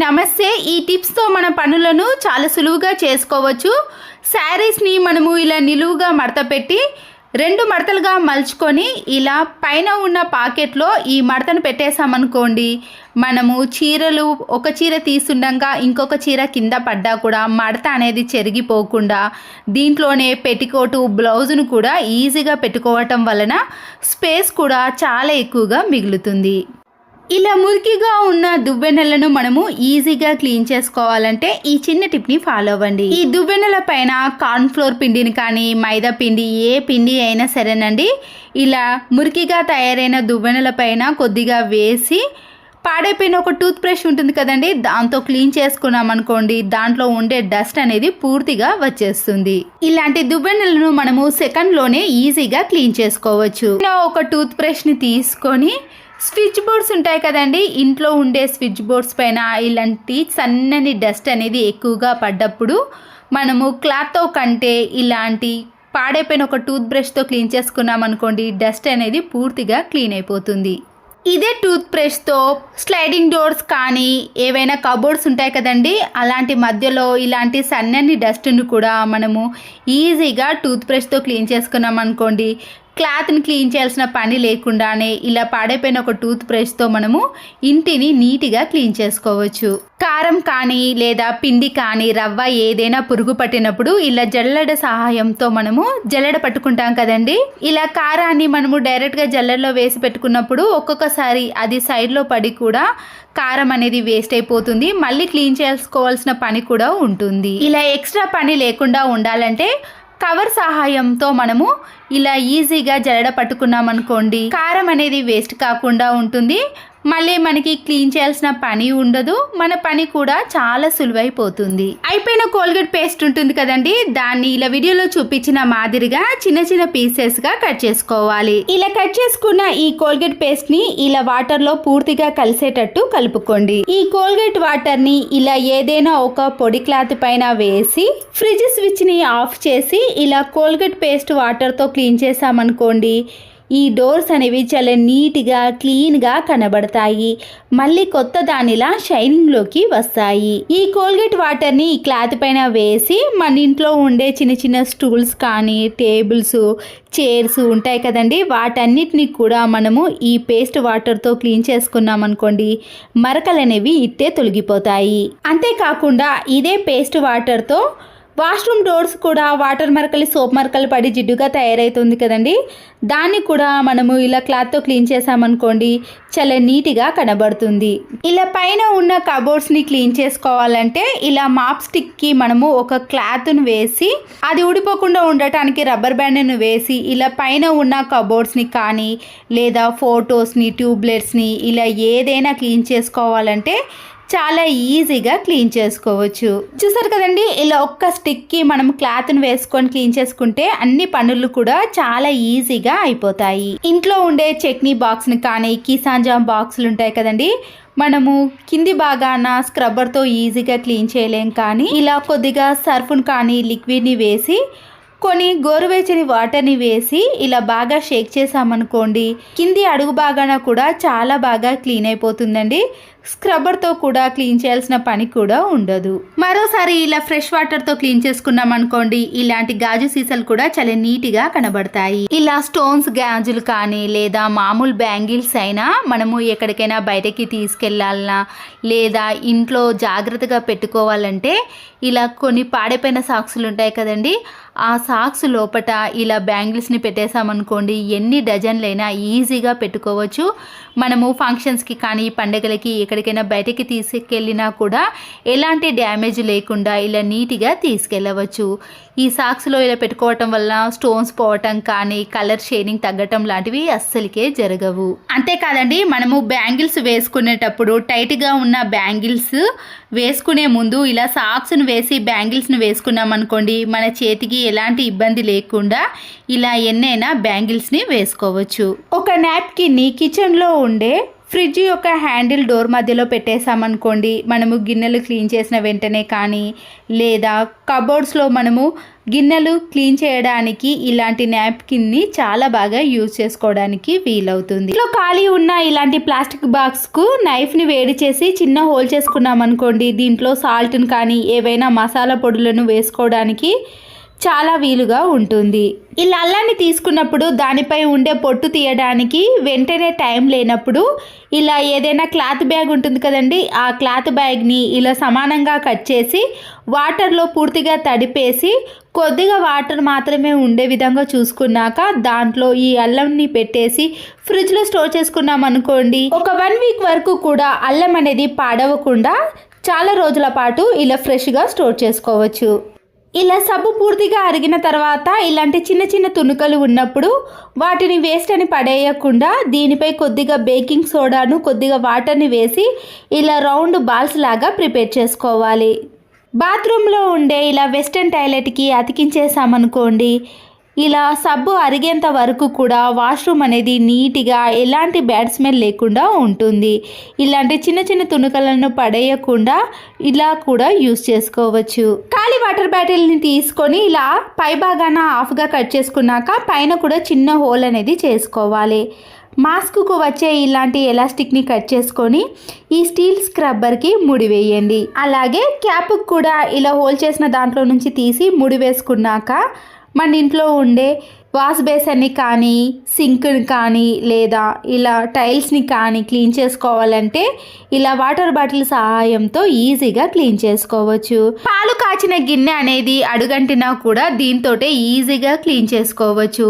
నమస్తే. ఈ టిప్స్తో మన పనులను చాలా సులువుగా చేసుకోవచ్చు. శారీస్ని మనము ఇలా నిలువుగా మడత పెట్టి 2 మడతలుగా మలుచుకొని ఇలా పైన ఉన్న పాకెట్లో ఈ మడతను పెట్టేసామనుకోండి, మనము చీరలు ఒక చీర తీసుండగా ఇంకొక చీర కింద పడ్డా కూడా మడత అనేది చెరిగిపోకుండా దీంట్లోనే పెట్టికోటు బ్లౌజును కూడా ఈజీగా పెట్టుకోవటం వలన స్పేస్ కూడా చాలా ఎక్కువగా మిగులుతుంది. ఇలా మురికిగా ఉన్న దువ్వెనలను మనము ఈజీగా క్లీన్ చేసుకోవాలంటే ఈ చిన్న టిప్ని ఫాలో అవ్వండి. ఈ దువ్వెనల పైన కార్న్ఫ్లోర్ పిండిని కానీ మైదా పిండి ఏ పిండి అయినా సరేనండి, ఇలా మురికిగా తయారైన దువ్వెనల పైన కొద్దిగా వేసి పాడైపోయిన ఒక టూత్ బ్రష్ ఉంటుంది కదండి, దాంతో క్లీన్ చేసుకున్నాం అనుకోండి, దాంట్లో ఉండే డస్ట్ అనేది పూర్తిగా వచ్చేస్తుంది. ఇలాంటి దువ్వెనలను మనము సెకండ్లోనే ఈజీగా క్లీన్ చేసుకోవచ్చు. ఒక టూత్ బ్రష్ని తీసుకొని స్విచ్ బోర్డ్స్ ఉంటాయి కదండి, ఇంట్లో ఉండే స్విచ్ బోర్డ్స్ పైన ఇలాంటి సన్నని డస్ట్ అనేది ఎక్కువగా పడ్డప్పుడు మనము క్లాత్తో కంటే ఇలాంటి పాడైపోయిన ఒక టూత్ బ్రష్తో క్లీన్ చేసుకున్నాం అనుకోండి, డస్ట్ అనేది పూర్తిగా క్లీన్ అయిపోతుంది. ఇదే టూత్ బ్రష్తో స్లైడింగ్ డోర్స్ కానీ ఏవైనా కబోర్డ్స్ ఉంటాయి కదండి, అలాంటి మధ్యలో ఇలాంటి సన్నని డస్ట్ను కూడా మనము ఈజీగా టూత్ బ్రష్తో క్లీన్ చేసుకున్నాం అనుకోండి, క్లాత్ని క్లీన్ చేయాల్సిన పని లేకుండానే ఇలా పాడైపోయిన ఒక టూత్ బ్రష్తో మనము ఇంటిని నీట్గా క్లీన్ చేసుకోవచ్చు. కారం కానీ లేదా పిండి కానీ రవ్వ ఏదైనా పురుగు పట్టినప్పుడు ఇలా జల్లెడ సహాయంతో మనము జల్లెడ పట్టుకుంటాం కదండి, ఇలా కారాన్ని మనము డైరెక్ట్గా జల్లెడలో వేసి పెట్టుకున్నప్పుడు ఒక్కొక్కసారి అది సైడ్లో పడి కూడా కారం అనేది వేస్ట్ అయిపోతుంది, మళ్ళీ క్లీన్ చేసుకోవాల్సిన పని కూడా ఉంటుంది. ఇలా ఎక్స్ట్రా పని లేకుండా ఉండాలంటే కవర్ సహాయంతో మనము ఇలా ఈజీగా జల్లెడ పట్టుకున్నాం అనుకోండి, కారం అనేది వేస్ట్ కాకుండా ఉంటుంది, మళ్ళీ మనకి క్లీన్ చేయాల్సిన పని ఉండదు, మన పని కూడా చాలా సులువైపోతుంది. అయిపోయిన కోల్గేట్ పేస్ట్ ఉంటుంది కదండి, దాన్ని ఇలా వీడియోలో చూపించిన మాదిరిగా చిన్న చిన్న పీసెస్గా కట్ చేసుకోవాలి. ఇలా కట్ చేసుకున్న ఈ కోల్గేట్ పేస్ట్ని ఇలా వాటర్లో పూర్తిగా కలిసేటట్టు కలుపుకోండి. ఈ కోల్గేట్ వాటర్ని ఇలా ఏదైనా ఒక పొడి క్లాత్ పైన వేసి ఫ్రిడ్జ్ స్విచ్ని ఆఫ్ చేసి ఇలా కోల్గేట్ పేస్ట్ వాటర్తో క్లీన్ చేసామనుకోండి, ఈ డోర్స్ అనేవి చాలా నీట్గా క్లీన్గా కనబడతాయి, మళ్ళీ కొత్త దానిలా షైనింగ్లోకి వస్తాయి. ఈ కోల్గేట్ వాటర్ని ఈ క్లాత్ పైన వేసి మన ఇంట్లో ఉండే చిన్న చిన్న స్టూల్స్ కానీ టేబుల్స్ చైర్స్ ఉంటాయి కదండి, వాటన్నిటిని కూడా మనము ఈ పేస్ట్ వాటర్తో క్లీన్ చేసుకున్నాం అనుకోండి, మరకలు అనేవి ఇట్టే తొలగిపోతాయి. అంతేకాకుండా ఇదే పేస్ట్ వాటర్తో వాష్రూమ్ డోర్స్ కూడా వాటర్ మరకలు సోప్ మరకలు పడి జిడ్డుగా తయారవుతుంది కదండి, దాన్ని కూడా మనము ఇలా క్లాత్తో క్లీన్ చేసామనుకోండి చాలా నీట్గా కనబడుతుంది. ఇలా పైన ఉన్న కబోర్డ్స్ని క్లీన్ చేసుకోవాలంటే ఇలా మాప్ స్టిక్కి మనము ఒక క్లాత్ను వేసి అది ఊడిపోకుండా ఉండటానికి రబ్బర్ బ్యాండ్ను వేసి ఇలా పైన ఉన్న కబోర్డ్స్ని కానీ లేదా ఫోటోస్ని ట్యూబ్లెట్స్ని ఇలా ఏదైనా క్లీన్ చేసుకోవాలంటే చాలా ఈజీగా క్లీన్ చేసుకోవచ్చు. చూసారు కదండి, ఇలా ఒక్క స్టిక్కి మనం క్లాత్ని వేసుకొని క్లీన్ చేసుకుంటే అన్ని పనులు కూడా చాలా ఈజీగా అయిపోతాయి. ఇంట్లో ఉండే చట్నీ బాక్స్ని కానీ కిసాన్ జామ్ బాక్సులు ఉంటాయి కదండి, మనము కింది భాగాన స్క్రబ్బర్తో ఈజీగా క్లీన్ చేయలేం, కానీ ఇలా కొద్దిగా సర్ఫ్ను కానీ లిక్విడ్ని వేసి కొన్ని గోరువెచ్చని వాటర్ని వేసి ఇలా బాగా షేక్ చేసామనుకోండి, కింది అడుగు భాగాన కూడా చాలా బాగా క్లీన్ అయిపోతుందండి, స్క్రబ్బర్తో కూడా క్లీన్ చేయాల్సిన పని కూడా ఉండదు. మరోసారి ఇలా ఫ్రెష్ వాటర్తో క్లీన్ చేసుకున్నాం అనుకోండి, ఇలాంటి గాజు సీసాలు కూడా చాలా నీట్గా కనబడతాయి. ఇలా స్టోన్స్ గాజులు కానీ లేదా మామూలు బ్యాంగిల్స్ అయినా మనము ఎక్కడికైనా బయటకి తీసుకెళ్ళాలన్నా లేదా ఇంట్లో జాగ్రత్తగా పెట్టుకోవాలంటే ఇలా కొన్ని పాడైపోయిన సాక్సులు ఉంటాయి కదండి, ఆ సాక్స్ లోపట ఇలా బ్యాంగిల్స్ని పెట్టేసామనుకోండి, ఎన్ని డజన్లైనా ఈజీగా పెట్టుకోవచ్చు. మనము ఫంక్షన్స్కి కానీ పండగలకి ఎక్కడికైనా బయటకి తీసుకెళ్ళినా కూడా ఎలాంటి డ్యామేజ్ లేకుండా ఇలా నీట్గా తీసుకెళ్ళవచ్చు. ఈ సాక్స్లో ఇలా పెట్టుకోవటం వల్ల స్టోన్స్ పోవటం కానీ కలర్ షేడింగ్ తగ్గటం లాంటివి అస్సలకే జరగవు. అంతేకాదండి, మనము బ్యాంగిల్స్ వేసుకునేటప్పుడు టైట్గా ఉన్న బ్యాంగిల్స్ వేసుకునే ముందు ఇలా సాక్స్ను వేసి బ్యాంగిల్స్ను వేసుకున్నాం అనుకోండి, మన చేతికి ఎలాంటి ఇబ్బంది లేకుండా ఇలా ఎన్నైనా బ్యాంగిల్స్ని వేసుకోవచ్చు. ఒక నాప్కిన్ని కిచెన్లో ఉండే ఫ్రిడ్జ్ యొక్క హ్యాండిల్ డోర్ మధ్యలో పెట్టేసామనుకోండి, మనము గిన్నెలు క్లీన్ చేసిన వెంటనే కానీ లేదా కబోర్డ్స్లో మనము గిన్నెలు క్లీన్ చేయడానికి ఇలాంటి నాప్కిన్ని చాలా బాగా యూజ్ చేసుకోవడానికి వీలవుతుంది. ఇంట్లో ఖాళీ ఉన్న ఇలాంటి ప్లాస్టిక్ బాక్స్కు నైఫ్ని వేడి చేసి చిన్న హోల్ చేసుకున్నాం అనుకోండి, దీంట్లో సాల్ట్ని కానీ ఏవైనా మసాలా పొడులను వేసుకోవడానికి చాలా వీలుగా ఉంటుంది. ఇలా అల్లాన్ని తీసుకున్నప్పుడు దానిపై ఉండే పొట్టు తీయడానికి వెంటనే టైం లేనప్పుడు ఇలా ఏదైనా క్లాత్ బ్యాగ్ ఉంటుంది కదండి, ఆ క్లాత్ బ్యాగ్ని ఇలా సమానంగా కట్ చేసి వాటర్లో పూర్తిగా తడిపేసి కొద్దిగా వాటర్ మాత్రమే ఉండే విధంగా చూసుకున్నాక దాంట్లో ఈ అల్లంని పెట్టేసి ఫ్రిడ్జ్లో స్టోర్ చేసుకున్నాం అనుకోండి, ఒక 1 వీక్ వరకు కూడా అల్లం అనేది పాడవకుండా చాలా రోజుల పాటు ఇలా ఫ్రెష్గా స్టోర్ చేసుకోవచ్చు. ఇలా సబ్బు పూర్తిగా అరిగిన తర్వాత ఇలాంటి చిన్న చిన్న తునుకలు ఉన్నప్పుడు వాటిని వేస్ట్ అని పడేయకుండా దీనిపై కొద్దిగా బేకింగ్ సోడాను కొద్దిగా వాటర్ని వేసి ఇలా రౌండ్ బాల్స్ లాగా ప్రిపేర్ చేసుకోవాలి. బాత్రూంలో ఉండే ఇలా వెస్టర్న్ టాయిలెట్కి అతికించేసామనుకోండి, ఇలా సబ్బు అరిగేంత వరకు కూడా వాష్రూమ్ అనేది నీట్గా ఎలాంటి బ్యాడ్ స్మెల్ లేకుండా ఉంటుంది. ఇలాంటి చిన్న చిన్న తునుకలను పడేయకుండా ఇలా కూడా యూస్ చేసుకోవచ్చు. ఖాళీ వాటర్ బాటిల్ని తీసుకొని ఇలా పై భాగాన హాఫ్గా కట్ చేసుకున్నాక పైన కూడా చిన్న హోల్ అనేది చేసుకోవాలి. మాస్క్కు వచ్చే ఇలాంటి ఎలాస్టిక్ని కట్ చేసుకొని ఈ స్టీల్ స్క్రబ్బర్కి ముడి వేయండి. అలాగే క్యాప్కి కూడా ఇలా హోల్ చేసిన దాంట్లో నుంచి తీసి ముడి వేసుకున్నాక మన ఇంట్లో ఉండే వాష్ బేసిన్ని కానీ సింక్ని కానీ లేదా ఇలా టైల్స్ని కానీ క్లీన్ చేసుకోవాలంటే ఇలా వాటర్ బాటిల్ సహాయంతో ఈజీగా క్లీన్ చేసుకోవచ్చు. పాలు కాచిన గిన్నె అనేది అడుగంటినా కూడా దీంతో ఈజీగా క్లీన్ చేసుకోవచ్చు.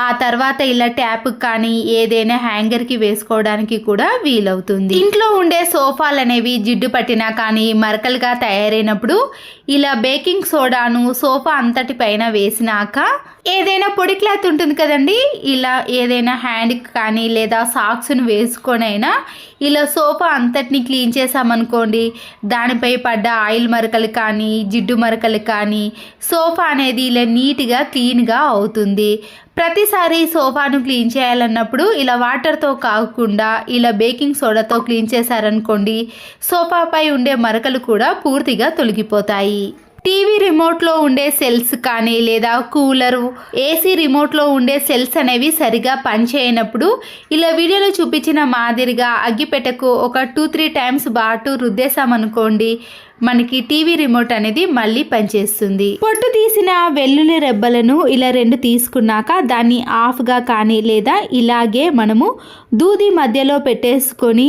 ఆ తర్వాత ఇలా ట్యాప్ కానీ ఏదైనా హ్యాంగర్కి వేసుకోవడానికి కూడా వీలవుతుంది. ఇంట్లో ఉండే సోఫాలు అనేవి జిడ్డు పట్టినా కానీ మరకలుగా తయారైనప్పుడు ఇలా బేకింగ్ సోడాను సోఫా అంతటి పైన వేసినాక ఏదైనా పొడి క్లాత్ ఉంటుంది కదండి, ఇలా ఏదైనా హ్యాండ్కి కానీ లేదా సాక్స్ను వేసుకొనైనా ఇలా సోఫా అంతటిని క్లీన్ చేసామనుకోండి, దానిపై పడ్డ ఆయిల్ మరకలు కానీ జిడ్డు మరకలు కానీ సోఫా అనేది ఇలా నీట్గా క్లీన్గా అవుతుంది. ప్రతిసారి సోఫాను క్లీన్ చేయాలన్నప్పుడు ఇలా వాటర్తో కాకుండా ఇలా బేకింగ్ సోడాతో క్లీన్ చేశారనుకోండి, సోఫాపై ఉండే మరకలు కూడా పూర్తిగా తొలగిపోతాయి. టీవీ రిమోట్లో ఉండే సెల్స్ కానీ లేదా కూలరు ఏసీ రిమోట్లో ఉండే సెల్స్ అనేవి సరిగా పనిచేయనప్పుడు ఇలా వీడియోలో చూపించిన మాదిరిగా అగ్గిపెట్టకు ఒక 2-3 టైమ్స్ బాటు రుద్దేశామనుకోండి, మనకి టీవీ రిమోట్ అనేది మళ్ళీ పనిచేస్తుంది. పొట్టు తీసిన వెల్లుల్లి రెబ్బలను ఇలా 2 తీసుకున్నాక దాన్ని హాఫ్గా కానీ లేదా ఇలాగే మనము దూది మధ్యలో పెట్టేసుకొని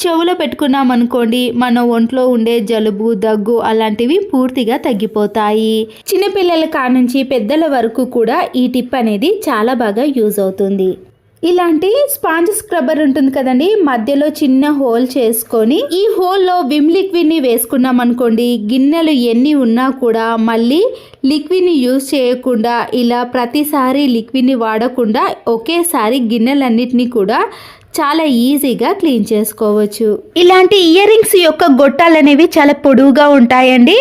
చెవులో పెట్టుకున్నాం అనుకోండి, మన ఒంట్లో ఉండే జలుబు దగ్గు అలాంటివి పూర్తిగా తగ్గిపోతాయి. చిన్నపిల్లల కానుంచి పెద్దల వరకు కూడా ఈ టిప్ అనేది చాలా బాగా యూజ్ అవుతుంది. ఇలాంటి స్పాంజ్ స్క్రబ్బర్ ఉంటుంది కదండి, మధ్యలో చిన్న హోల్ చేసుకొని ఈ హోల్లో విమ్ లిక్విడ్ని వేసుకున్నాం అనుకోండి, గిన్నెలు ఎన్ని ఉన్నా కూడా మళ్ళీ లిక్విడ్ని యూజ్ చేయకుండా ఇలా ప్రతిసారి లిక్విడ్ని వాడకుండా ఒకేసారి గిన్నెలన్నిటినీ కూడా చాలా ఈజీగా క్లీన్ చేసుకోవచ్చు. ఇలాంటి ఇయర్ రింగ్స్ యొక్క గొట్టాలు అనేవి చాలా పొడవుగా ఉంటాయండి.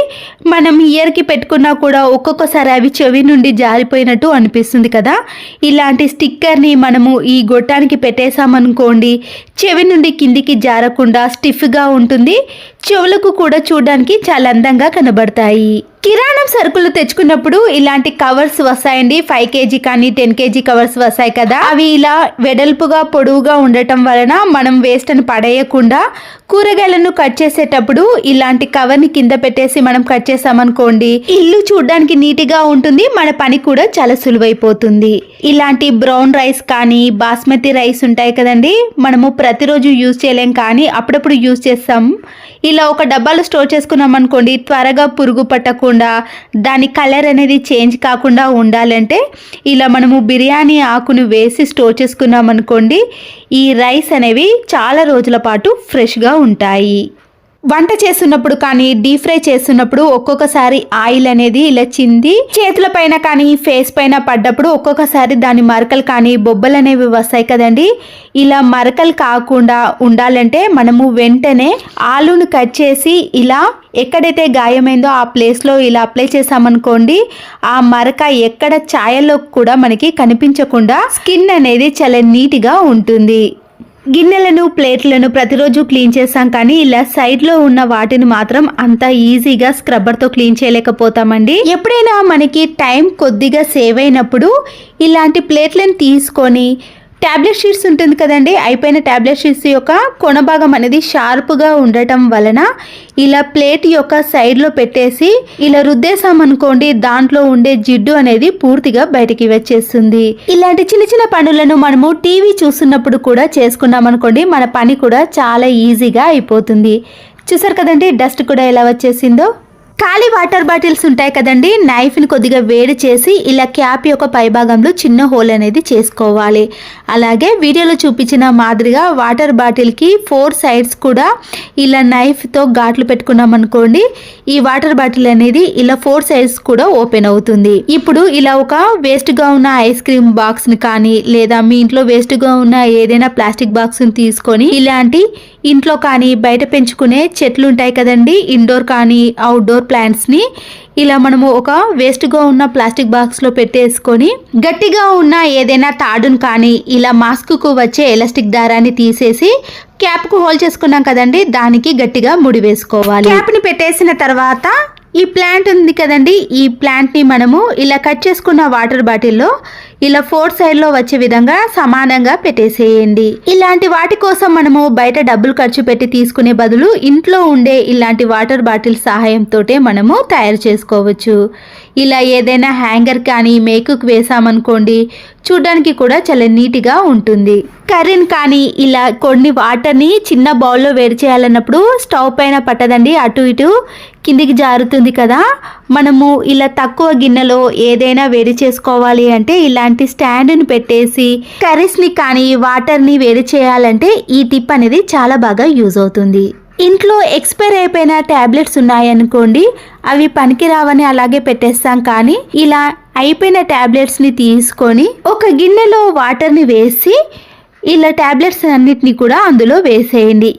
మనం ఇయర్కి పెట్టుకున్నా కూడా ఒక్కొక్కసారి అవి చెవి నుండి జారిపోయినట్టు అనిపిస్తుంది కదా. ఇలాంటి స్టిక్కర్ని మనము ఈ గొట్టానికి పెట్టేసామనుకోండి, చెవి నుండి కిందికి జారకుండా స్టిఫ్గా ఉంటుంది. చెవులకు కూడా చూడడానికి చాలా అందంగా కనబడతాయి. కిరాణం సరుకులు తెచ్చుకున్నప్పుడు ఇలాంటి కవర్స్ వస్తాయండి. 5 kg కానీ 10 kg కవర్స్ వస్తాయి కదా, అవి ఇలా వెడల్పుగా పొడవుగా ఉండటం వలన మనం వేస్ట్ అని పడేయకుండా కూరగాయలను కట్ చేసేటప్పుడు ఇలాంటి కవర్ని కింద పెట్టేసి మనం కట్ చేసామనుకోండి, ఇల్లు చూడడానికి నీట్గా ఉంటుంది, మన పని కూడా చాలా సులువైపోతుంది. ఇలాంటి బ్రౌన్ రైస్ కానీ బాస్మతి రైస్ ఉంటాయి కదండి, మనము ప్రతిరోజు యూజ్ చేయలేం కానీ అప్పుడప్పుడు యూజ్ చేస్తాం. ఇలా ఒక డబ్బాలో స్టోర్ చేసుకున్నాం అనుకోండి, త్వరగా పురుగు పట్టకుండా దాని కలర్ అనేది చేంజ్ కాకుండా ఉండాలంటే ఇలా మనము బిర్యానీ ఆకును వేసి స్టోర్ చేసుకున్నాం అనుకోండి, ఈ రైస్ అనేవి చాలా రోజుల పాటు ఫ్రెష్గా ఉంటాయి. వంట చేస్తున్నప్పుడు కానీ డీప్ ఫ్రై చేస్తున్నప్పుడు ఒక్కొక్కసారి ఆయిల్ అనేది ఇలా చింది చేతుల పైన కానీ ఫేస్ పైన పడ్డప్పుడు ఒక్కొక్కసారి దాని మరకలు కానీ బొబ్బలు అనేవి వస్తాయి కదండి. ఇలా మరకలు కాకుండా ఉండాలంటే మనము వెంటనే ఆలును కట్ చేసి ఇలా ఎక్కడైతే గాయమైందో ఆ ప్లేస్లో ఇలా అప్లై చేసామనుకోండి, ఆ మరక ఎక్కడ ఛాయలో కూడా మనకి కనిపించకుండా స్కిన్ అనేది చాలా నీట్గా ఉంటుంది. గిన్నెలను ప్లేట్లను ప్రతిరోజు క్లీన్ చేస్తాం, కానీ ఇలా సైడ్లో ఉన్న వాటిని మాత్రం అంత ఈజీగా స్క్రబ్బర్తో క్లీన్ చేయలేకపోతామండి. ఎప్పుడైనా మనకి టైం కొద్దిగా సేవ్ అయినప్పుడు ఇలాంటి ప్లేట్లను తీసుకొని ట్యాబ్లెట్ షీట్స్ ఉంటుంది కదండి, అయిపోయిన ట్యాబ్లెట్ షీట్స్ యొక్క కొన భాగం అనేది షార్ప్గా ఉండటం వలన ఇలా ప్లేట్ యొక్క సైడ్లో పెట్టేసి ఇలా రుద్దేశామనుకోండి, దాంట్లో ఉండే జిడ్డు అనేది పూర్తిగా బయటికి వచ్చేస్తుంది. ఇలాంటి చిన్న చిన్న పనులను మనము టీవీ చూస్తున్నప్పుడు కూడా చేసుకున్నాం అనుకోండి, మన పని కూడా చాలా ఈజీగా అయిపోతుంది. చూసారు కదండి డస్ట్ కూడా ఎలా వచ్చేసిందో. ఖాళీ వాటర్ బాటిల్స్ ఉంటాయి కదండి, నైఫ్ని కొద్దిగా వేడి చేసి ఇలా క్యాప్ యొక్క పైభాగంలో చిన్న హోల్ అనేది చేసుకోవాలి. అలాగే వీడియోలో చూపించిన మాదిరిగా వాటర్ బాటిల్కి 4 సైడ్స్ కూడా ఇలా నైఫ్తో ఘాట్లు పెట్టుకున్నాం అనుకోండి, ఈ వాటర్ బాటిల్ అనేది ఇలా 4 సైడ్స్ కూడా ఓపెన్ అవుతుంది. ఇప్పుడు ఇలా ఒక వేస్ట్గా ఉన్న ఐస్ క్రీమ్ బాక్స్ని కానీ లేదా మీ ఇంట్లో వేస్ట్గా ఉన్న ఏదైనా ప్లాస్టిక్ బాక్స్ని తీసుకొని ఇలాంటి ఇంట్లో కానీ బయట పెంచుకునే చెట్లు ఉంటాయి కదండి, ఇండోర్ కానీ అవుట్డోర్ ప్లాంట్స్ని ఇలా మనము ఒక వేస్ట్గా ఉన్న ప్లాస్టిక్ బాక్స్లో పెట్టేసుకొని గట్టిగా ఉన్న ఏదైనా తాడును కానీ ఇలా మాస్క్కు వచ్చే ఎలాస్టిక్ దారాన్ని తీసేసి క్యాప్కు హోల్ చేసుకున్నాం కదండి, దానికి గట్టిగా ముడి వేసుకోవాలి. క్యాప్ని పెట్టేసిన తర్వాత ఈ ప్లాంట్ ఉంది కదండి, ఈ ప్లాంట్ని మనము ఇలా కట్ చేసుకున్న వాటర్ బాటిల్లో ఇలా 4 సైడ్లో వచ్చే విధంగా సమానంగా పెట్టేసేయండి. ఇలాంటి వాటి కోసం మనము బయట డబ్బులు ఖర్చు పెట్టి తీసుకునే బదులు ఇంట్లో ఉండే ఇలాంటి వాటర్ బాటిల్ సహాయంతో మనము తయారు చేసుకోవచ్చు. ఇలా ఏదైనా హ్యాంగర్ కానీ మేకుకు వేసామనుకోండి, చూడడానికి కూడా చాలా నీట్గా ఉంటుంది. కర్రీని కానీ ఇలా కొన్ని వాటర్ని చిన్న బౌల్లో వేడి చేయాలన్నప్పుడు స్టవ్ పైన పట్టదండి, అటు ఇటు కిందికి జారుతుంది కదా. మనము ఇలా తక్కువ గిన్నెలో ఏదైనా వేడి చేసుకోవాలి అంటే ఇలాంటి స్టాండ్ని పెట్టేసి కర్రీస్ని కానీ వాటర్ని వేడి చేయాలంటే ఈ టిప్ అనేది చాలా బాగా యూజ్ అవుతుంది. ఇంట్లో ఎక్స్పైర్ అయిపోయిన ట్యాబ్లెట్స్ ఉన్నాయనుకోండి, అవి పనికి రావని అలాగే పెట్టేస్తాం, కానీ ఇలా అయిపోయిన ట్యాబ్లెట్స్ని తీసుకొని ఒక గిన్నెలో వాటర్ని వేసి ఇలా ట్యాబ్లెట్స్ అన్నిటిని కూడా అందులో వేసేయండి.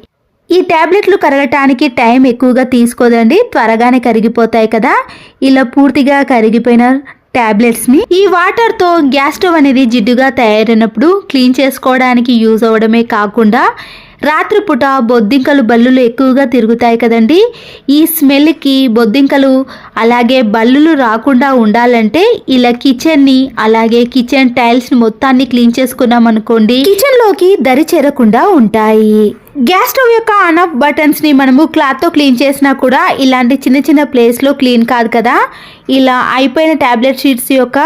ఈ ట్యాబ్లెట్లు కరగటానికి టైం ఎక్కువగా తీసుకోదండి, త్వరగానే కరిగిపోతాయి కదా. ఇలా పూర్తిగా కరిగిపోయిన ట్యాబ్లెట్స్ని ఈ వాటర్తో గ్యాస్ స్టవ్ అనేది జిడ్డుగా తయారైనప్పుడు క్లీన్ చేసుకోవడానికి యూజ్ అవ్వడమే కాకుండా రాత్రిపూట బొద్దింకలు బల్లులు ఎక్కువగా తిరుగుతాయి కదండి, ఈ స్మెల్కి బొద్దింకలు అలాగే బల్లులు రాకుండా ఉండాలంటే ఇలా కిచెన్ని అలాగే కిచెన్ టైల్స్ని మొత్తాన్ని క్లీన్ చేసుకున్నాం అనుకోండి, కిచెన్లోకి దరి చేరకుండా ఉంటాయి. గ్యాస్ స్టవ్ యొక్క ఆన్ ఆఫ్ బటన్స్ని మనము క్లాత్తో క్లీన్ చేసినా కూడా ఇలాంటి చిన్న చిన్న ప్లేస్లో క్లీన్ కాదు కదా, ఇలా అయిపోయిన ట్యాబ్లెట్ షీట్స్ యొక్క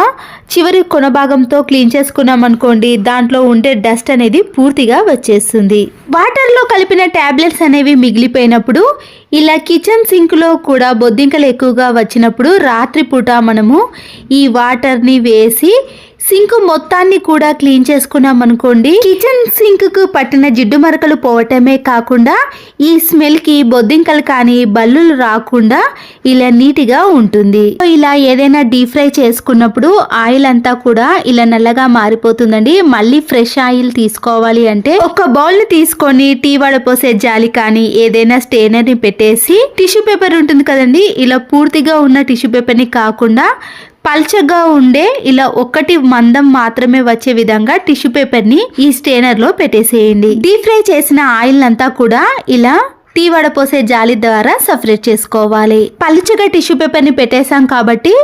చివరి కొన భాగంతో క్లీన్ చేసుకున్నాం అనుకోండి, దాంట్లో ఉండే డస్ట్ అనేది పూర్తిగా వచ్చేస్తుంది. వాటర్లో కలిపిన ట్యాబ్లెట్స్ అనేవి మిగిలిపోయినప్పుడు ఇలా కిచెన్ సింక్లో కూడా బొద్దింకలు ఎక్కువగా వచ్చినప్పుడు రాత్రిపూట మనము ఈ వాటర్ని వేసి సింక్ మొత్తాన్ని కూడా క్లీన్ చేసుకున్నాం అనుకోండి, కిచెన్ సింక్ కు పట్టిన జిడ్డు మరకలు పోవటమే కాకుండా ఈ స్మెల్ కి బొద్దింకలు కానీ బల్లులు రాకుండా ఇలా నీట్గా ఉంటుంది. ఇలా ఏదైనా డీప్ ఫ్రై చేసుకున్నప్పుడు ఆయిల్ అంతా కూడా ఇలా నల్లగా మారిపోతుందండి. మళ్ళీ ఫ్రెష్ ఆయిల్ తీసుకోవాలి అంటే ఒక బౌల్ ని తీసుకొని టీ వడపోసే జాలి కానీ ఏదైనా స్టెయినర్ ని పెట్టేసి టిష్యూ పేపర్ ఉంటుంది కదండి, ఇలా పూర్తిగా ఉన్న టిష్యూ పేపర్ ని కాకుండా పల్చగా ఉండే ఇలా ఒకటి మందం మాత్రమే వచ్చే విధంగా టిష్యూ పేపర్ని ఈ స్టెయినర్లో పెట్టేసేయండి. డీప్ ఫ్రై చేసిన ఆయిల్ అంతా కూడా ఇలా టీ వడపోసే జాలి ద్వారా సపరేట్ చేసుకోవాలి. పలుచగా టిష్యూ పేపర్ని పెట్టేసాం కాబట్టి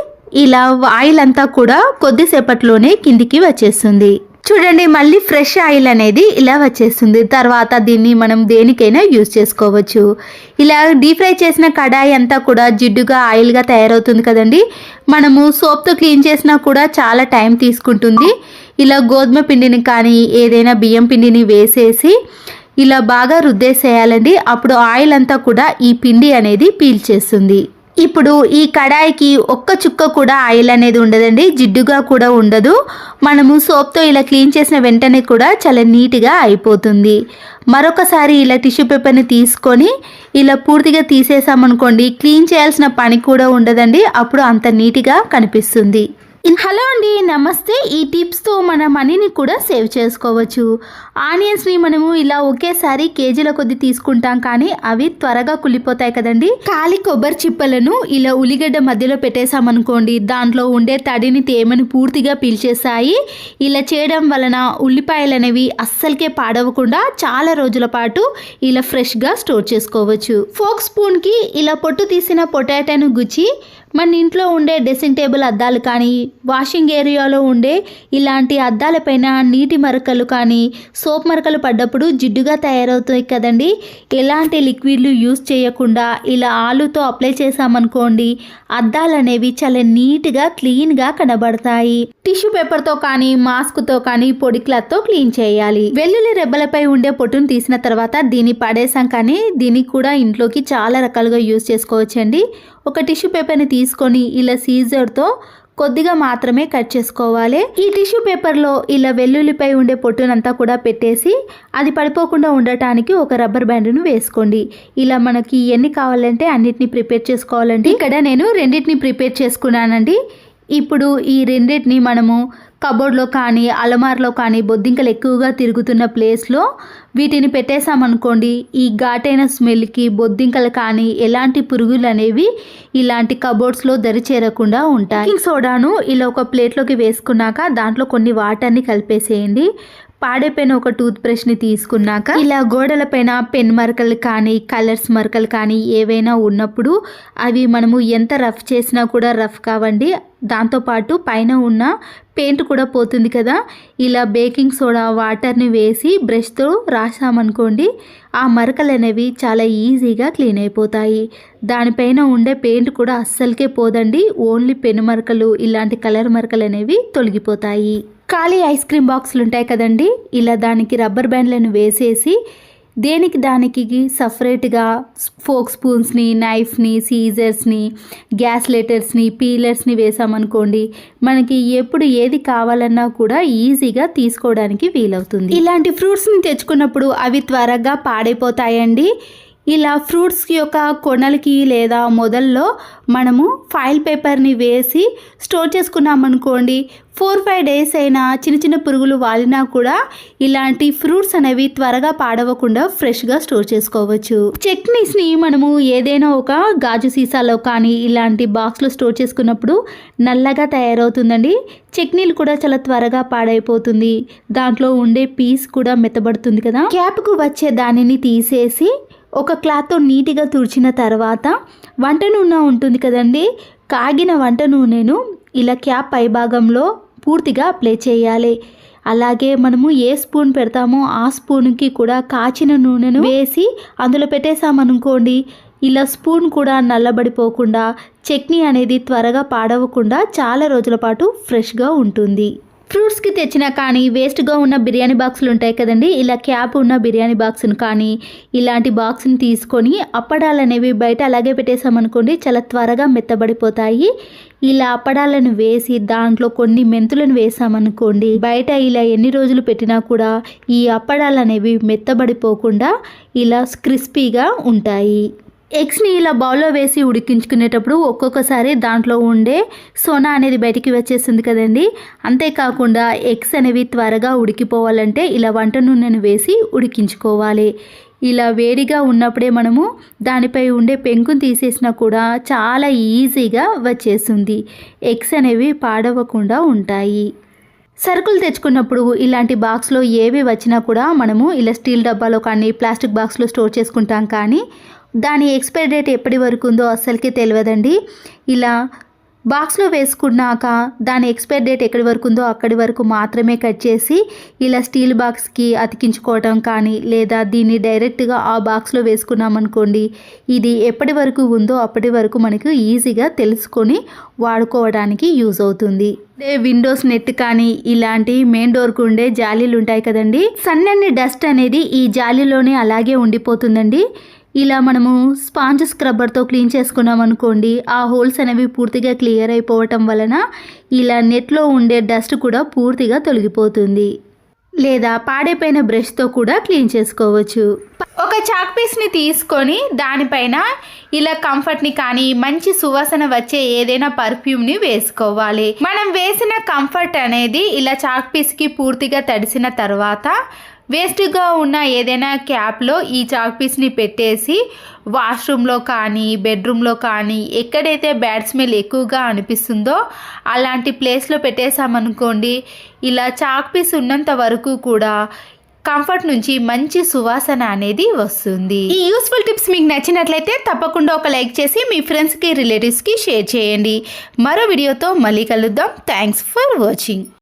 ఇలా ఆయిల్ అంతా కూడా కొద్దిసేపట్లోనే కిందికి వచ్చేస్తుంది. చూడండి, మళ్ళీ ఫ్రెష్ ఆయిల్ అనేది ఇలా వచ్చేస్తుంది. తర్వాత దీన్ని మనం దేనికైనా యూజ్ చేసుకోవచ్చు. ఇలా డీప్ ఫ్రై చేసిన కడాయి అంతా కూడా జిడ్డుగా ఆయిల్గా తయారవుతుంది కదండి, మనము సోప్తో క్లీన్ చేసినా కూడా చాలా టైం తీసుకుంటుంది. ఇలా గోధుమ పిండిని కానీ ఏదైనా బియ్యం పిండిని వేసేసి ఇలా బాగా రుద్దేసేయాలండి. అప్పుడు ఆయిల్ అంతా కూడా ఈ పిండి అనేది పీల్చేస్తుంది. ఇప్పుడు ఈ కడాయికి ఒక్క చుక్క కూడా ఆయిల్ అనేది ఉండదండి, జిడ్డుగా కూడా ఉండదు. మనము సోప్తో ఇలా క్లీన్ చేసిన వెంటనే కూడా చాలా నీట్గా అయిపోతుంది. మరొకసారి ఇలా టిష్యూ పేపర్ని తీసుకొని ఇలా పూర్తిగా తీసేసామనుకోండి, క్లీన్ చేయాల్సిన పని కూడా ఉండదండి. అప్పుడు అంత నీట్గా కనిపిస్తుంది. హలో అండి, నమస్తే. ఈ టిప్స్తో మన మనీని కూడా సేవ్ చేసుకోవచ్చు. ఆనియన్స్ని మనము ఇలా ఒకేసారి కేజీల కొద్ది తీసుకుంటాం, కానీ అవి త్వరగా కుళ్ళిపోతాయి కదండి. ఖాళీ కొబ్బరి చిప్పలను ఇలా ఉల్లిగడ్డ మధ్యలో పెట్టేసామనుకోండి, దాంట్లో ఉండే తడిని తేమని పూర్తిగా పీల్చేస్తాయి. ఇలా చేయడం వలన ఉల్లిపాయలు అనేవి అస్సలకే పాడవకుండా చాలా రోజుల పాటు ఇలా ఫ్రెష్గా స్టోర్ చేసుకోవచ్చు. ఫోక్ స్పూన్కి ఇలా పొట్టు తీసిన పొటాటోను గుచ్చి మన ఇంట్లో ఉండే డ్రెస్సింగ్ టేబుల్ అద్దాలు కానీ, వాషింగ్ ఏరియాలో ఉండే ఇలాంటి అద్దాలపైన నీటి మరకలు కానీ, సోప్ మరకలు పడ్డప్పుడు జిడ్డుగా తయారవుతాయి కదండి. ఎలాంటి లిక్విడ్లు యూస్ చేయకుండా ఇలా ఆలుతో అప్లై చేసామనుకోండి, అద్దాలు అనేవి చాలా నీట్గా క్లీన్గా కనబడతాయి. టిష్యూ పేపర్తో కానీ, మాస్క్తో కానీ, పొడి క్లాత్తో క్లీన్ చేయాలి. వెల్లుల్లి రెబ్బలపై ఉండే పొట్టును తీసిన తర్వాత దీన్ని పడేసాం, కానీ దీన్ని కూడా ఇంట్లోకి చాలా రకాలుగా యూస్ చేసుకోవచ్చండి. ఒక టిష్యూ పేపర్ని తీసుకొని ఇలా సీజర్తో కొద్దిగా మాత్రమే కట్ చేసుకోవాలి. ఈ టిష్యూ పేపర్లో ఇలా వెల్లుల్లిపై ఉండే పొట్టునంతా కూడా పెట్టేసి అది పడిపోకుండా ఉండటానికి ఒక రబ్బర్ బ్యాండ్ను వేసుకోండి. ఇలా మనకి ఎన్ని కావాలంటే అన్నిటిని ప్రిపేర్ చేసుకోవాలండి. ఇక్కడ నేను రెండింటిని ప్రిపేర్ చేసుకున్నానండి. ఇప్పుడు ఈ రెండింటిని మనము కబోర్డ్లో కానీ, అలమార్లో కానీ, బొద్దింకలు ఎక్కువగా తిరుగుతున్న ప్లేస్లో వీటిని పెట్టేసామనుకోండి, ఈ ఘాటైన స్మెల్కి బొద్దింకలు కానీ ఎలాంటి పురుగులు అనేవి ఇలాంటి కబోర్డ్స్లో దరి చేరకుండా ఉంటాయి. బేకింగ్ సోడాను ఇలా ఒక ప్లేట్లోకి వేసుకున్నాక దాంట్లో కొన్ని వాటర్ని కలిపేసేయండి. పాడైపోయిన ఒక టూత్ బ్రష్ని తీసుకున్నాక ఇలా గోడలపైన పెన్ మరకలు కానీ, కలర్స్ మరకలు కానీ ఏవైనా ఉన్నప్పుడు అవి మనము ఎంత రఫ్ చేసినా కూడా రఫ్ కావండి. దాంతోపాటు పైన ఉన్న పెయింట్ కూడా పోతుంది కదా. ఇలా బేకింగ్ సోడా వాటర్ని వేసి బ్రష్తో రాసామనుకోండి, ఆ మరకలు అనేవి చాలా ఈజీగా క్లీన్ అయిపోతాయి. దానిపైన ఉండే పెయింట్ కూడా అస్సలకే పోదండి. ఓన్లీ పెన్ మరకలు, ఇలాంటి కలర్ మరకలు అనేవి తొలగిపోతాయి. ఖాళీ ఐస్ క్రీమ్ బాక్సులు ఉంటాయి కదండి, ఇలా దానికి రబ్బర్ బ్యాండ్లను వేసేసి దేనికి దానికి సపరేట్గా ఫోక్ స్పూన్స్ని, నైఫ్ని, సీజర్స్ని, గ్యాస్ లైటర్స్ని, పీలర్స్ని వేసామనుకోండి, మనకి ఎప్పుడు ఏది కావాలన్నా కూడా ఈజీగా తీసుకోవడానికి వీలవుతుంది. ఇలాంటి ఫ్రూట్స్ని తెచ్చుకున్నప్పుడు అవి త్వరగా పాడైపోతాయండి. ఇలా ఫ్రూట్స్ యొక్క కొనలకి లేదా మొదల్లో మనము ఫాయిల్ పేపర్ని వేసి స్టోర్ చేసుకున్నామనుకోండి, 4-5 డేస్ అయినా చిన్న చిన్న పురుగులు వాలినా కూడా ఇలాంటి ఫ్రూట్స్ అనేవి త్వరగా పాడవకుండా ఫ్రెష్గా స్టోర్ చేసుకోవచ్చు. చట్నీస్ని మనము ఏదైనా ఒక గాజు సీసాలో కానీ ఇలాంటి బాక్స్లో స్టోర్ చేసుకున్నప్పుడు నల్లగా తయారవుతుందండి. చట్నీలు కూడా చాలా త్వరగా పాడైపోతుంది. దాంట్లో ఉండే పీస్ కూడా మెత్తబడుతుంది కదా. క్యాప్కు వచ్చే దానిని తీసేసి ఒక క్లాత్తో నీట్గా తుడిచిన తర్వాత వంట నూనె ఉంటుంది కదండి, కాగిన వంట నూనెను ఇలా క్యాప్ పై భాగంలో పూర్తిగా అప్లై చేయాలి. అలాగే మనము ఏ స్పూన్ పెడతామో ఆ స్పూన్కి కూడా కాచిన నూనెను వేసి అందులో పెట్టేసామనుకోండి, ఇలా స్పూన్ కూడా నల్లబడిపోకుండా చట్నీ అనేది త్వరగా పాడవకుండా చాలా రోజుల పాటు ఫ్రెష్గా ఉంటుంది. ఫ్రూట్స్కి తెచ్చినా కానీ వేస్ట్గా ఉన్న బిర్యానీ బాక్సులు ఉంటాయి కదండి, ఇలా క్యాప్ ఉన్న బిర్యానీ బాక్స్ను కానీ ఇలాంటి బాక్స్ని తీసుకొని అప్పడాలు అనేవి బయట అలాగే పెట్టేసామనుకోండి, చాలా త్వరగా మెత్తబడిపోతాయి. ఇలా అప్పడాలను వేసి దాంట్లో కొన్ని మెంతులను వేసామనుకోండి, బయట ఇలా ఎన్ని రోజులు పెట్టినా కూడా ఈ అప్పడాలు అనేవి మెత్తబడిపోకుండా ఇలా క్రిస్పీగా ఉంటాయి. ఎగ్స్ని ఇలా బౌల్లో వేసి ఉడికించుకునేటప్పుడు ఒక్కొక్కసారి దాంట్లో ఉండే సోనా అనేది బయటికి వచ్చేస్తుంది కదండి. అంతేకాకుండా ఎగ్స్ అనేవి త్వరగా ఉడికిపోవాలంటే ఇలా వంట నూనెను వేసి ఉడికించుకోవాలి. ఇలా వేడిగా ఉన్నప్పుడే మనము దానిపై ఉండే పెంకును తీసేసినా కూడా చాలా ఈజీగా వచ్చేస్తుంది. ఎగ్స్ అనేవి పాడవకుండా ఉంటాయి. సరుకులు తెచ్చుకున్నప్పుడు ఇలాంటి బాక్స్లో ఏవి వచ్చినా కూడా మనము ఇలా స్టీల్ డబ్బాలో కానీ, ప్లాస్టిక్ బాక్స్లో స్టోర్ చేసుకుంటాం, కానీ దాని ఎక్స్పైరీ డేట్ ఎప్పటి వరకు ఉందో అస్సలకి తెలియదండి. ఇలా బాక్స్లో వేసుకున్నాక దాని ఎక్స్పైరీ డేట్ ఎక్కడి వరకు ఉందో అక్కడి వరకు మాత్రమే కట్ చేసి ఇలా స్టీల్ బాక్స్కి అతికించుకోవడం కానీ, లేదా దీన్ని డైరెక్ట్గా ఆ బాక్స్లో వేసుకున్నామనుకోండి, ఇది ఎప్పటి వరకు ఉందో అప్పటి వరకు మనకు ఈజీగా తెలుసుకొని వాడుకోవడానికి యూజ్ అవుతుంది. విండోస్ నెట్ కానీ ఇలాంటి మెయిన్ డోర్కు ఉండే జాలీలు ఉంటాయి కదండి, సన్నని డస్ట్ అనేది ఈ జాలీలోనే అలాగే ఉండిపోతుందండి. ఇలా మనము స్పాంజ్ స్క్రబ్బర్తో క్లీన్ చేసుకున్నాం అనుకోండి, ఆ హోల్స్ అనేవి పూర్తిగా క్లియర్ అయిపోవటం వలన ఇలా నెట్లో ఉండే డస్ట్ కూడా పూర్తిగా తొలగిపోతుంది. లేదా పాడైపోయిన బ్రష్తో కూడా క్లీన్ చేసుకోవచ్చు. ఒక చాక్ పీస్ని తీసుకొని దానిపైన ఇలా కంఫర్ట్ని కానీ మంచి సువాసన వచ్చే ఏదైనా పర్ఫ్యూమ్ని వేసుకోవాలి. మనం వేసిన కంఫర్ట్ అనేది ఇలా చాక్ పీస్కి పూర్తిగా తడిసిన తర్వాత వేస్ట్గా ఉన్న ఏదైనా క్యాప్లో ఈ చాక్ పీస్ని పెట్టేసి వాష్రూమ్లో కానీ బెడ్రూమ్లో కానీ ఎక్కడైతే బ్యాడ్ స్మెల్ ఎక్కువగా అనిపిస్తుందో అలాంటి ప్లేస్లో పెట్టేసామనుకోండి, ఇలా చాక్ పీస్ ఉన్నంత వరకు కూడా కంఫర్ట్ నుంచి మంచి సువాసన అనేది వస్తుంది. ఈ యూస్ఫుల్ టిప్స్ మీకు నచ్చినట్లయితే తప్పకుండా ఒక లైక్ చేసి మీ ఫ్రెండ్స్కి రిలేటివ్స్కి షేర్ చేయండి. మరో వీడియోతో మళ్ళీ కలుద్దాం. Thanks for watching.